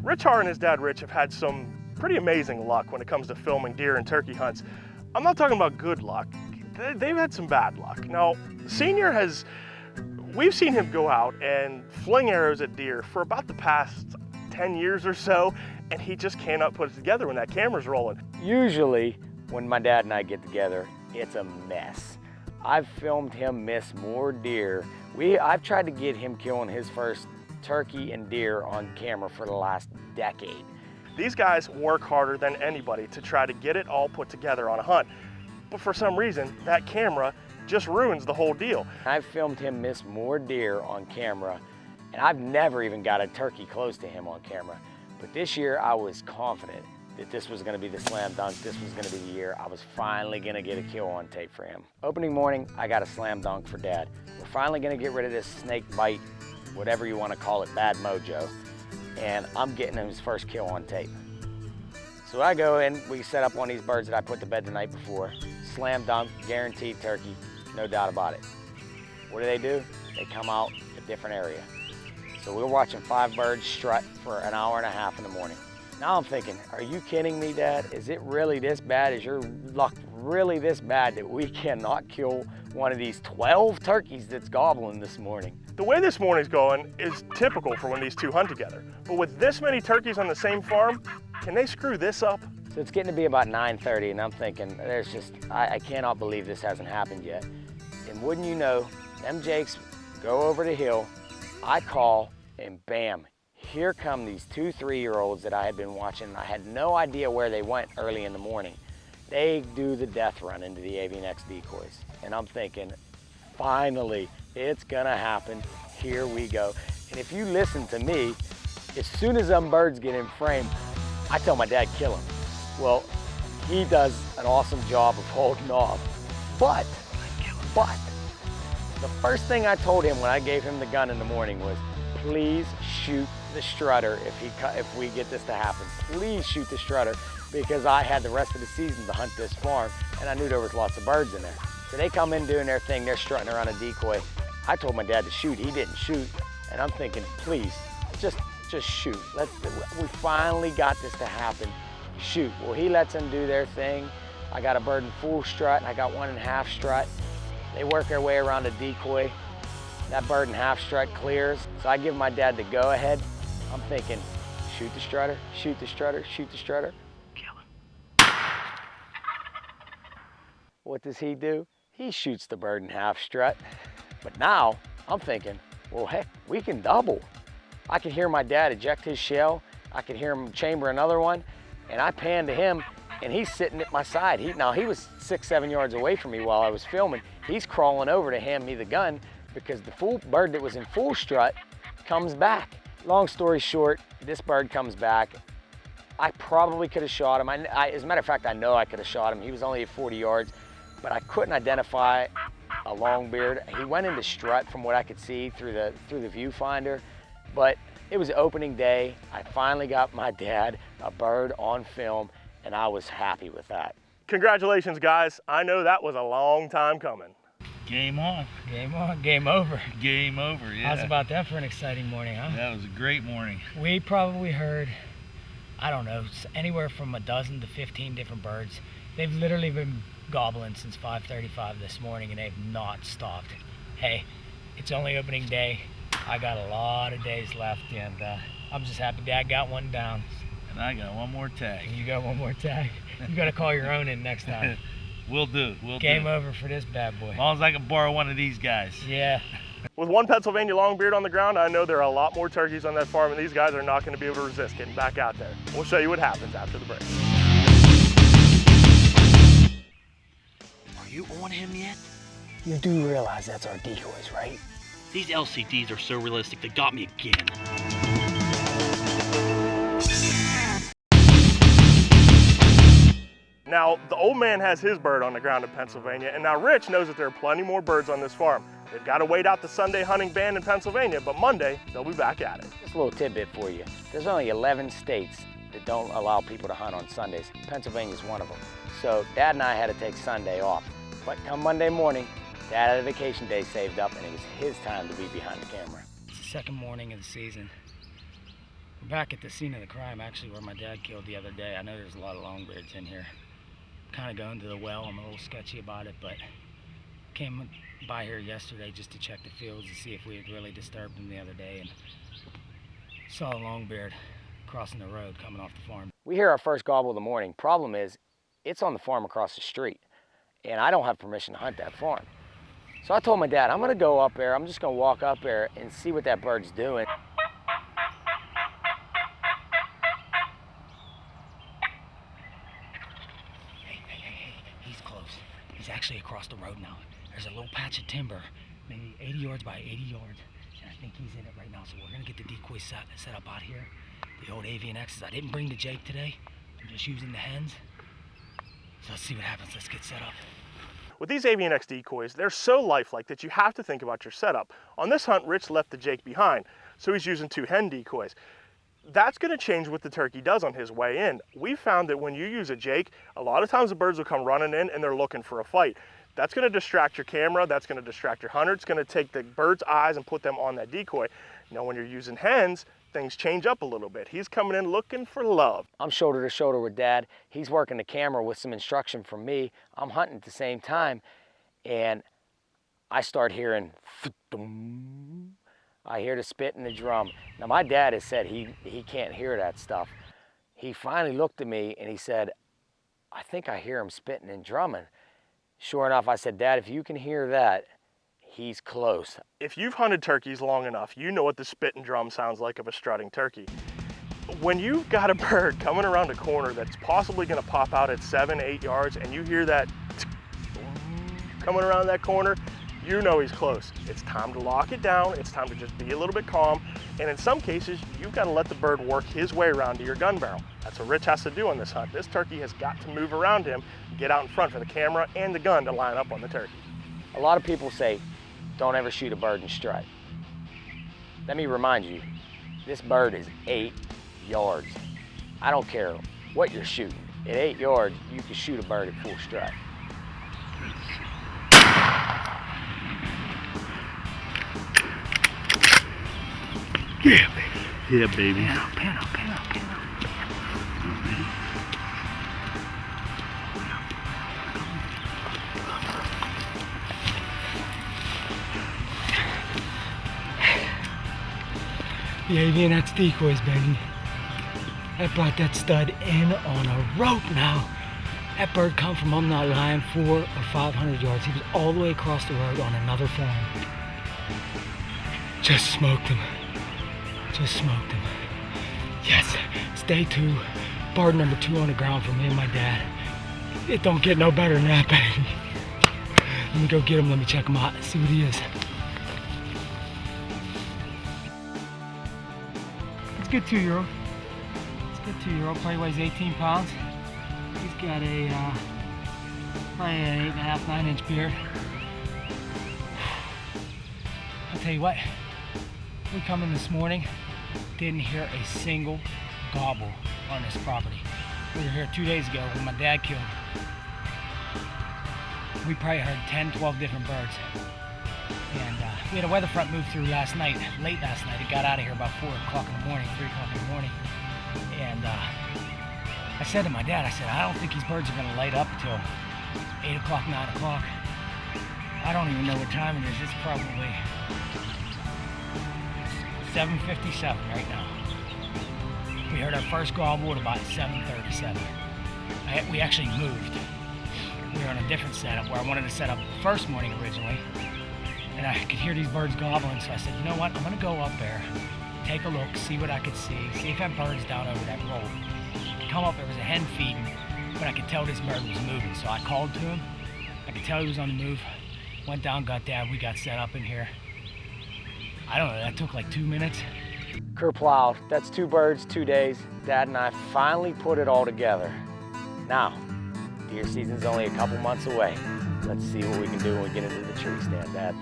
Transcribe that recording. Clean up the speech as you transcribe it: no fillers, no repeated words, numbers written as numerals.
Rich Harr and his dad Rich have had some pretty amazing luck when it comes to filming deer and turkey hunts. I'm not talking about good luck. They've had some bad luck. Now, Senior we've seen him go out and fling arrows at deer for about the past 10 years or so, and he just cannot put it together when that camera's rolling. Usually, when my dad and I get together, it's a mess. I've filmed him miss more deer. I've tried to get him killing his first turkey and deer on camera for the last decade. These guys work harder than anybody to try to get it all put together on a hunt. But for some reason, that camera just ruins the whole deal. I've filmed him miss more deer on camera, and I've never even got a turkey close to him on camera. But this year, I was confident that this was gonna be the slam dunk, this was gonna be the year I was finally gonna get a kill on tape for him. Opening morning, I got a slam dunk for Dad. We're finally gonna get rid of this snake bite, whatever you wanna call it, bad mojo, and I'm getting him his first kill on tape. So I go in, we set up one of these birds that I put to bed the night before, slam dunk, guaranteed turkey, no doubt about it. What do? They come out a different area. So we're watching 5 birds strut for an hour and a half in the morning. Now I'm thinking, are you kidding me, Dad? Is it really this bad? Is your luck really this bad that we cannot kill one of these 12 turkeys that's gobbling this morning? The way this morning's going is typical for when these two hunt together. But with this many turkeys on the same farm, can they screw this up? So it's getting to be about 9:30 and I'm thinking, I cannot believe this hasn't happened yet. And wouldn't you know, them jakes go over the hill, I call, and bam, here come these 2 3-year-olds that I had been watching. I had no idea where they went early in the morning. They do the death run into the AVNX decoys. And I'm thinking, finally, it's gonna happen. Here we go. And if you listen to me, as soon as them birds get in frame, I tell my dad, kill him. Well, he does an awesome job of holding off. But, the first thing I told him when I gave him the gun in the morning was, please shoot the strutter if we get this to happen. Please shoot the strutter, because I had the rest of the season to hunt this farm and I knew there was lots of birds in there. So they come in doing their thing, they're strutting around a decoy. I told my dad to shoot, he didn't shoot. And I'm thinking, please, just shoot. We finally got this to happen, shoot. Well, he lets them do their thing. I got a bird in full strut, I got one in half strut. They work their way around a decoy. That bird in half strut clears, so I give my dad the go ahead. I'm thinking, shoot the strutter, shoot the strutter, shoot the strutter, kill him. What does he do? He shoots the bird in half strut. But now, I'm thinking, well, heck, we can double. I could hear my dad eject his shell, I could hear him chamber another one, and I pan to him, and he's sitting at my side. He was 6, 7 yards away from me while I was filming. He's crawling over to hand me the gun, because the bird that was in full strut comes back. Long story short, this bird comes back. I probably could have shot him. As a matter of fact, I know I could have shot him. He was only at 40 yards, but I couldn't identify a long beard. He went into strut from what I could see through the viewfinder, but it was opening day. I finally got my dad a bird on film, and I was happy with that. Congratulations, guys. I know that was a long time coming. Game on. Game on, game over. Game over, yeah. How's about that for an exciting morning, huh? That was a great morning. We probably heard, I don't know, anywhere from a dozen to 15 different birds. They've literally been gobbling since 5:35 this morning and they've not stopped. Hey, it's only opening day. I got a lot of days left and I'm just happy Dad got one down. And I got one more tag. You got one more tag. You gotta call your own in next time. We'll do. Game over for this bad boy. As long as I can borrow one of these guys. Yeah. With one Pennsylvania longbeard on the ground, I know there are a lot more turkeys on that farm, and these guys are not going to be able to resist getting back out there. We'll show you what happens after the break. Are you on him yet? You do realize that's our decoys, right? These LCDs are so realistic, they got me again. Now, the old man has his bird on the ground in Pennsylvania, and now Rich knows that there are plenty more birds on this farm. They've got to wait out the Sunday hunting ban in Pennsylvania, but Monday, they'll be back at it. Just a little tidbit for you. There's only 11 states that don't allow people to hunt on Sundays. Pennsylvania's one of them. So Dad and I had to take Sunday off. But come Monday morning, Dad had a vacation day saved up, and it was his time to be behind the camera. It's the second morning of the season. Back at the scene of the crime, actually, where my dad killed the other day. I know there's a lot of longbeards in here. Kind of going to the well. I'm a little sketchy about it, but came by here yesterday just to check the fields to see if we had really disturbed them the other day, and saw a longbeard crossing the road coming off the farm. We hear our first gobble of the morning. Problem is, it's on the farm across the street, and I don't have permission to hunt that farm. So I told my dad, I'm gonna go up there, I'm just gonna walk up there and see what that bird's doing. Hey, he's close. He's actually across the road now. There's a little patch of timber, maybe 80 yards by 80 yards, and I think he's in it right now. So we're gonna get the decoy set up out here. The old avian X's. I didn't bring the Jake today. I'm just using the hens. So let's see what happens. Let's get set up. With these avian X decoys, they're so lifelike that you have to think about your setup. On this hunt, Rich left the Jake behind, so he's using 2 hen decoys. That's going to change what the turkey does on his way in. We found that when you use a Jake, a lot of times the birds will come running in and they're looking for a fight. That's going to distract your camera, that's going to distract your hunter, it's going to take the bird's eyes and put them on that decoy. Now when you're using hens, things change up a little bit. He's coming in looking for love. I'm shoulder to shoulder with Dad. He's working the camera with some instruction from me. I'm hunting at the same time, and I start hearing, I hear the spit in the drum. Now my dad has said he can't hear that stuff. He finally looked at me and he said, I think I hear him spitting and drumming. Sure enough, I said, Dad, if you can hear that, he's close. If you've hunted turkeys long enough, you know what the spit and drum sounds like of a strutting turkey. When you've got a bird coming around a corner that's possibly going to pop out at 7, 8 yards, and you hear that coming around that corner, you know he's close. It's time to lock it down. It's time to just be a little bit calm. And in some cases, you've got to let the bird work his way around to your gun barrel. That's what Rich has to do on this hunt. This turkey has got to move around him, get out in front for the camera and the gun to line up on the turkey. A lot of people say, don't ever shoot a bird and strut. Let me remind you, this bird is 8 yards. I don't care what you're shooting. At 8 yards, you can shoot a bird at full strut. Yeah, baby. Yeah, baby. Pan up. The avian X decoys, baby. I brought that stud in on a rope now. That bird come from, I'm not lying, 400 or 500 yards. He was all the way across the road on another farm. Just smoked him. Yes, it's day 2. Bird number 2 on the ground for me and my dad. It don't get no better than that, baby. Let me go get him, let me check him out and see what he is. It's a good 2-year-old. Probably weighs 18 pounds. He's got a probably an 8.5, 9-inch beard. I'll tell you what, we come in this morning, didn't hear a single gobble on this property. We were here 2 days ago when my dad killed. We probably heard 10, 12 different birds. And we had a weather front move through late last night. It got out of here about 4 o'clock in the morning, 3 o'clock in the morning. And I said to my dad, I don't think these birds are gonna light up until 8 o'clock, 9 o'clock. I don't even know what time it is. It's probably 7:57 right now. We heard our first gobble at about 7:37. We actually moved. We were on a different setup where I wanted to set up first morning originally. And I could hear these birds gobbling, so I said, you know what, I'm gonna go up there, take a look, see what I could see if that bird's down over that road. Come up, there was a hen feeding, but I could tell this bird was moving, so I called to him. I could tell he was on the move. Went down, got Dad, we got set up in here. I don't know, that took like 2 minutes. Kerplow, that's 2 birds, 2 days. Dad and I finally put it all together. Now, deer season's only a couple months away. Let's see what we can do when we get into the tree stand, Dad.